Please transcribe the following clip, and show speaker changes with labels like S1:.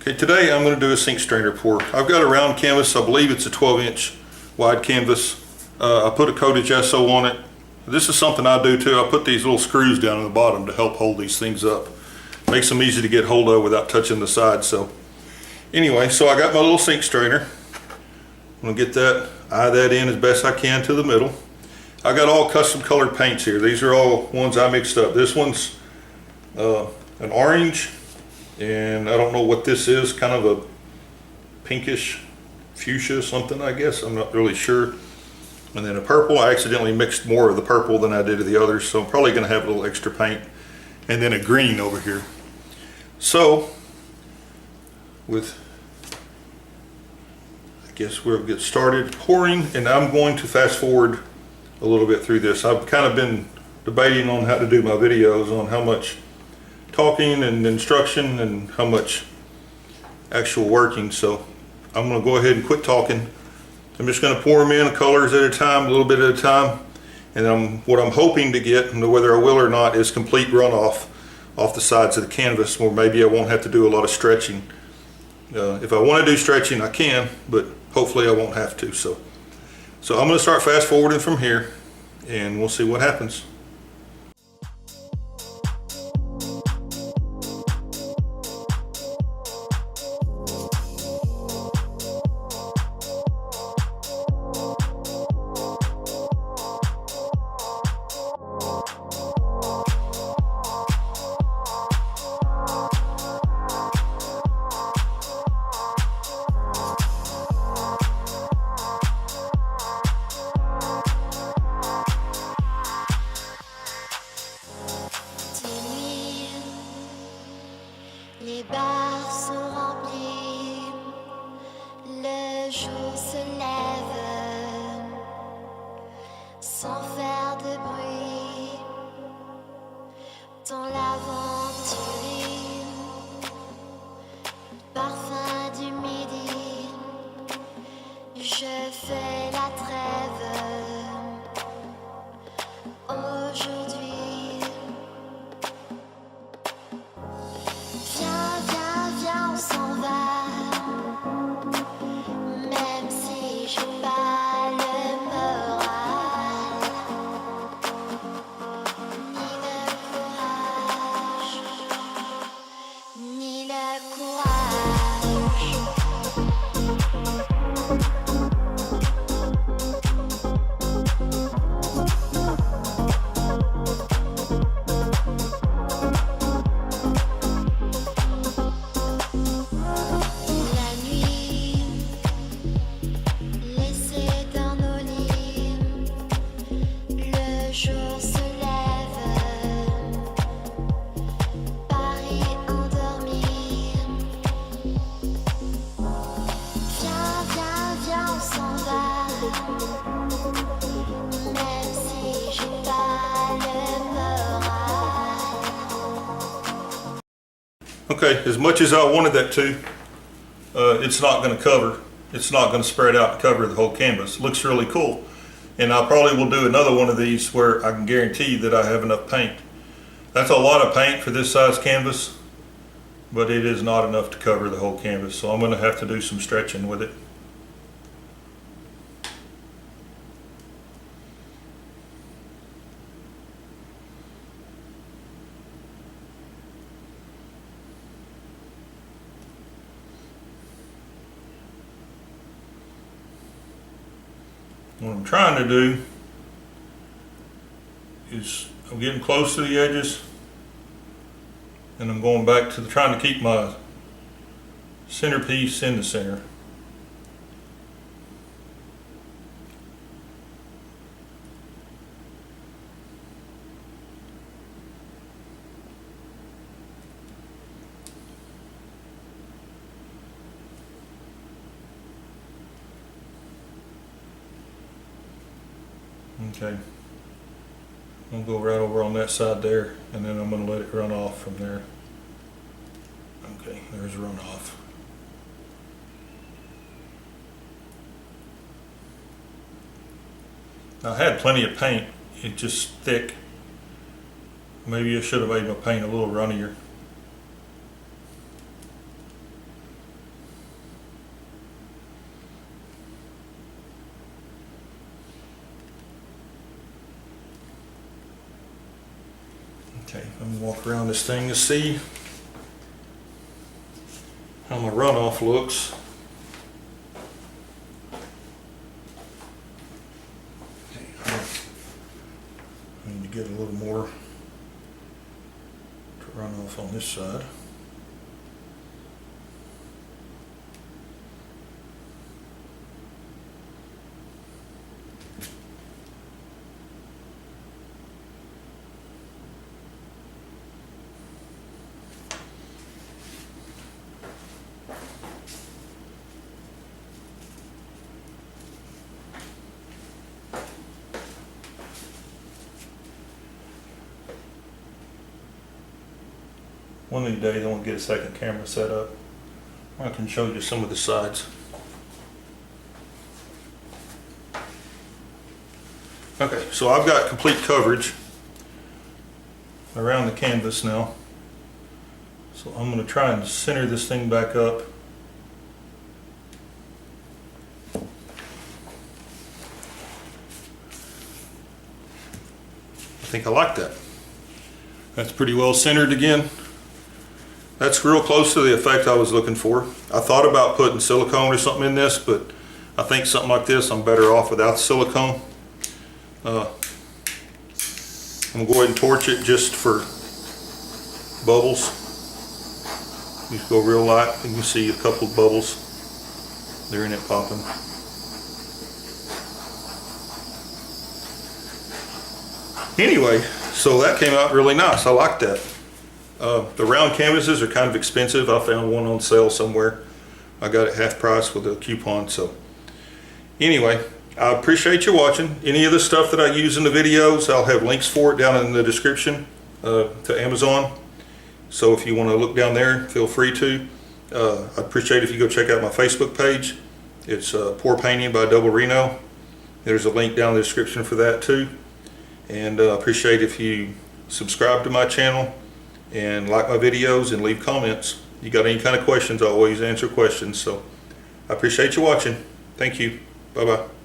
S1: Okay, today I'm going to do a sink strainer pour. I've got a round canvas. I believe it's a 12-inch wide canvas. I put a coat of gesso on it. This is something I do too. I put these little screws down in the bottom to help hold these things up. Makes them easy to get hold of without touching the sides. So anyway, so I got my little sink strainer. I'm going to get that, eye that in as best I can to the middle. I got all custom colored paints here. These are all ones I mixed up. This one's an orange, and I don't know what this is, kind of a pinkish fuchsia something, I guess. I'm not really sure. And then a purple. I accidentally mixed more of the purple than I did of the others, so I'm probably going to have a little extra paint. And then a green over here. So I guess we'll get started pouring, and I'm going to fast forward a little bit through this. I've kind of been debating on how to do my videos, on how much talking and instruction and how much actual working. So I'm going to go ahead and quit talking. I'm just going to pour them in colors at a time, a little bit at a time. And what I'm hoping to get, and whether I will or not, is complete runoff off the sides of the canvas, where maybe I won't have to do a lot of stretching. If I want to do stretching, I can, but hopefully I won't have to. So I'm going to start fast forwarding from here, and we'll see what happens.
S2: Les bars sont remplis, le jour se lève sans faire de bruit dans l'aventure, parfum du midi, je fais la trêve aujourd'hui.
S1: Okay, as much as I wanted that to, it's not going to cover. It's not going to spread out and cover the whole canvas. It looks really cool. And I probably will do another one of these where I can guarantee that I have enough paint. That's a lot of paint for this size canvas, but it is not enough to cover the whole canvas. So I'm going to have to do some stretching with it. What I'm trying to do is I'm getting close to the edges, and I'm going back to trying to keep my centerpiece in the center. Okay, I'm going to go right over on that side there, and then I'm going to let it run off from there. Okay, there's runoff. I had plenty of paint, it's just thick. Maybe I should have made my paint a little runnier. Okay, I'm gonna walk around this thing to see how my runoff looks. Okay, I need to get a little more to run off on this side. One of these days I want to get a second camera set up. I can show you some of the sides. Okay, so I've got complete coverage around the canvas now. So I'm going to try and center this thing back up. I think I like that. That's pretty well centered again. That's real close to the effect I was looking for. I thought about putting silicone or something in this, but I think something like this, I'm better off without the silicone. I'm gonna go ahead and torch it just for bubbles. Just go real light, and you can see a couple of bubbles. They're in it popping. Anyway, so that came out really nice. I like that. The round canvases are kind of expensive. I found one on sale somewhere. I got it half price with a coupon. So anyway, I appreciate you watching. Any of the stuff that I use in the videos, I'll have links for it down in the description to Amazon. So if you want to look down there, feel free to. I'd appreciate if you go check out my Facebook page. It's Pour Painting by Doublereno. There's a link down in the description for that too. And I appreciate if you subscribe to my channel and like my videos and leave comments. You got any kind of questions, I always answer questions. So I appreciate you watching. Thank you. Bye-bye.